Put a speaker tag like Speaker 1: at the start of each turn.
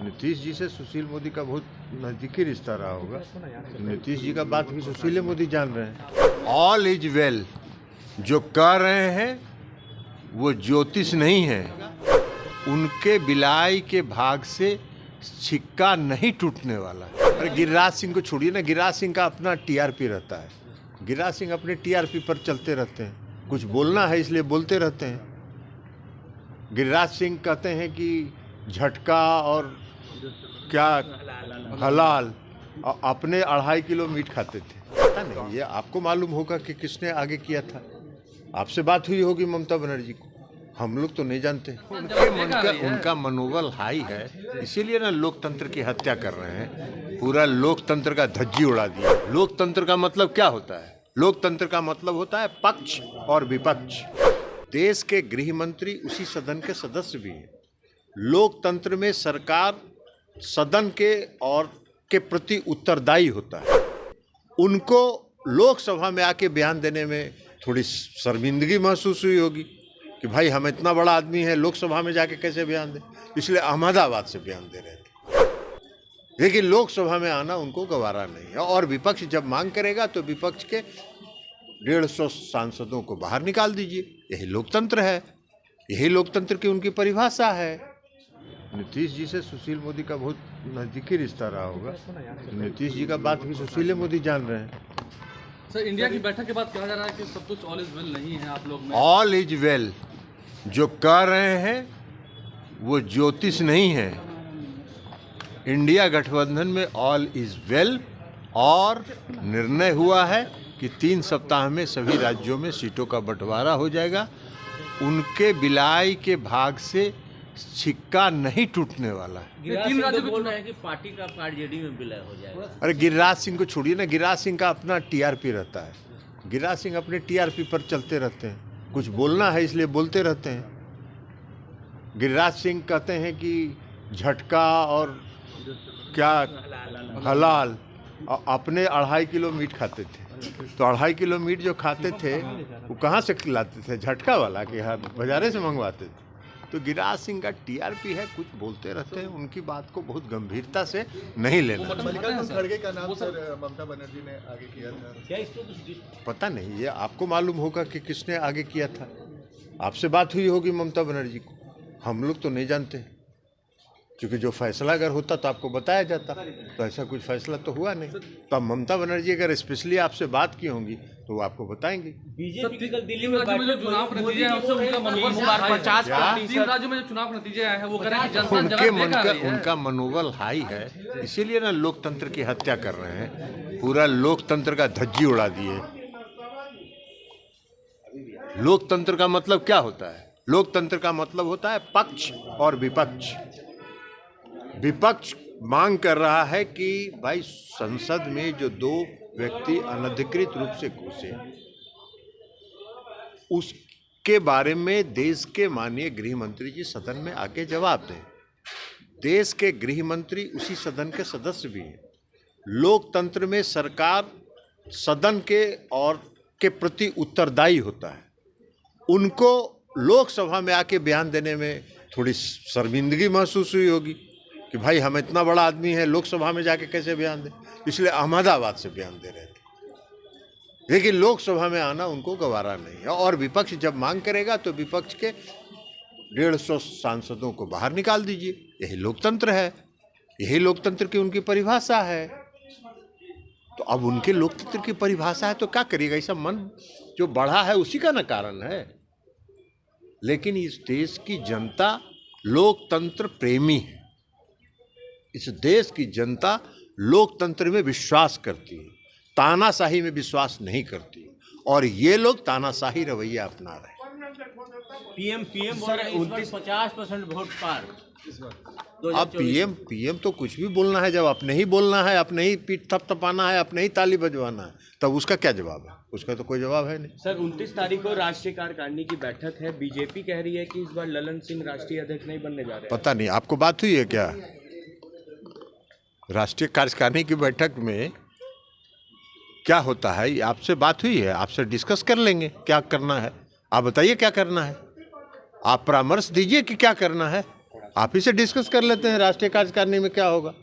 Speaker 1: नीतीश जी से सुशील मोदी का बहुत नजदीकी रिश्ता रहा होगा। नीतीश जी का बात भी सुशील मोदी जान रहे हैं। ऑल इज वेल जो कह रहे हैं वो ज्योतिष नहीं है। उनके बिलाई के भाग से सिक्का नहीं टूटने वाला। अरे गिरिराज सिंह को छोड़िए ना, गिरिराज सिंह का अपना टीआरपी रहता है। गिरिराज सिंह अपने टीआरपी पर चलते रहते हैं, कुछ बोलना है इसलिए बोलते रहते हैं। गिरिराज सिंह कहते हैं कि झटका और क्या हलाल, और अपने 2.5 किलो मीट खाते थे। पता नहीं, ये आपको मालूम होगा कि किसने आगे किया था। आपसे बात हुई होगी ममता बनर्जी को, हम लोग तो नहीं जानते। उनका मनोबल हाई है, इसीलिए ना लोकतंत्र की हत्या कर रहे हैं। पूरा लोकतंत्र का धज्जी उड़ा दिया। लोकतंत्र का मतलब क्या होता है? लोकतंत्र का मतलब होता है पक्ष और विपक्ष। देश के गृह मंत्री उसी सदन के सदस्य भी हैं। लोकतंत्र में सरकार सदन के प्रति उत्तरदायी होता है। उनको लोकसभा में आके बयान देने में थोड़ी शर्मिंदगी महसूस हुई होगी कि भाई हम इतना बड़ा आदमी है, लोकसभा में जाके कैसे बयान दें, इसलिए अहमदाबाद से बयान दे रहे थे। लेकिन लोकसभा में आना उनको गवारा नहीं है। और विपक्ष जब मांग करेगा तो विपक्ष के 150 सांसदों को बाहर निकाल दीजिए। यही लोकतंत्र है, यही लोकतंत्र की उनकी परिभाषा है। नीतीश जी से सुशील मोदी का बहुत नजदीकी रिश्ता रहा होगा। नीतीश जी का बात भी सुशील मोदी जान रहे हैं।
Speaker 2: सर, इंडिया की बैठक के बाद कहा जा रहा है कि सब कुछ ऑल इज वेल नहीं है आप लोग में।
Speaker 1: ऑल इज वेल जो कह रहे हैं वो ज्योतिष नहीं है। इंडिया गठबंधन में ऑल इज वेल और निर्णय हुआ है कि 3 सप्ताह में सभी राज्यों में सीटों का बंटवारा हो जाएगा। उनके बिलाई के भाग से सिक्का नहीं टूटने वाला है।
Speaker 2: 3 राज्यों में
Speaker 3: बोल रहे हैं कि पार्टी का आरजेडी में विलय हो जाएगा।
Speaker 1: अरे गिरिराज सिंह को छोड़िए ना, गिरिराज सिंह का अपना टीआरपी रहता है। गिरिराज सिंह अपने टीआरपी पर चलते रहते हैं, कुछ बोलना है इसलिए बोलते रहते हैं। गिरिराज सिंह कहते हैं कि झटका और क्या हलाल, और अपने 2.5 किलो मीट खाते थे। तो 2.5 किलो मीट जो खाते थे वो कहाँ से खिलाते थे? झटका वाला कि हाँ बाजारे से मंगवाते थे। तो गिरिराज सिंह का टीआरपी है, कुछ बोलते रहते हैं। उनकी बात को बहुत गंभीरता से नहीं लेना।
Speaker 4: मल्लिकार्जुन खड़गे का नाम सर ममता बनर्जी ने आगे किया था।
Speaker 3: क्या इसको
Speaker 1: पता नहीं, ये आपको मालूम होगा कि किसने आगे किया था। आपसे बात हुई होगी ममता बनर्जी को, हम लोग तो नहीं जानते। क्योंकि जो फैसला अगर होता तो आपको बताया जाता, तो ऐसा कुछ फैसला तो हुआ नहीं। तो अब ममता बनर्जी अगर स्पेशली आपसे बात की होंगी तो वो आपको बताएंगी।
Speaker 3: बीजेपी की कल दिल्ली
Speaker 2: में
Speaker 3: में
Speaker 2: जो चुनाव के नतीजे हैं उससे उनका मनोबल 3 राज्यों में जो चुनाव के नतीजे आए हैं वो कह रहे हैं कि जनता
Speaker 1: उनका मनोबल हाई है, इसीलिए ना लोकतंत्र की हत्या कर रहे हैं। पूरा लोकतंत्र का धज्जी उड़ा दिए। लोकतंत्र का मतलब क्या होता है? लोकतंत्र का मतलब होता है पक्ष और विपक्ष। विपक्ष मांग कर रहा है कि भाई संसद में जो 2 व्यक्ति अनधिकृत रूप से घुसे उसके बारे में देश के माननीय गृह मंत्री जी सदन में आके जवाब दें। देश के गृह मंत्री उसी सदन के सदस्य भी हैं। लोकतंत्र में सरकार सदन के प्रति उत्तरदायी होता है। उनको लोकसभा में आके बयान देने में थोड़ी शर्मिंदगी महसूस हुई होगी कि भाई हम इतना बड़ा आदमी है, लोकसभा में जाके कैसे बयान दें, इसलिए अहमदाबाद से बयान दे रहे थे। लेकिन लोकसभा में आना उनको गवारा नहीं है। और विपक्ष जब मांग करेगा तो विपक्ष के 150 सांसदों को बाहर निकाल दीजिए। यही लोकतंत्र है, यही लोकतंत्र की उनकी परिभाषा है। तो अब उनके लोकतंत्र की परिभाषा है तो क्या करिएगा? ऐसा मन जो बढ़ा है उसी का ना कारण है। लेकिन इस देश की जनता लोकतंत्र प्रेमी है। इस देश की जनता लोकतंत्र में विश्वास करती है, तानाशाही में विश्वास नहीं करती। और ये लोग तानाशाही रवैया अपना रहे हैं।
Speaker 3: पीएम 49% वोट पार।
Speaker 1: अब पीएम तो कुछ भी बोलना है, जब अपने ही बोलना है, अपने ही पीठ थपथपाना है, अपने ही ताली बजवाना है, तब उसका क्या जवाब है? उसका तो कोई जवाब है नहीं।
Speaker 3: सर 29 तारीख को राष्ट्रीय कार्यकारिणी की बैठक है। बीजेपी कह रही है कि इस बार ललन सिंह राष्ट्रीय अध्यक्ष नहीं बनने जा रहे।
Speaker 1: पता नहीं, आपको बात हुई है क्या? राष्ट्रीय कार्यकारिणी की बैठक में क्या होता है आपसे बात हुई है? आपसे डिस्कस कर लेंगे क्या करना है। आप बताइए क्या करना है, आप परामर्श दीजिए कि क्या करना है। आप ही से डिस्कस कर लेते हैं राष्ट्रीय कार्यकारिणी में क्या होगा।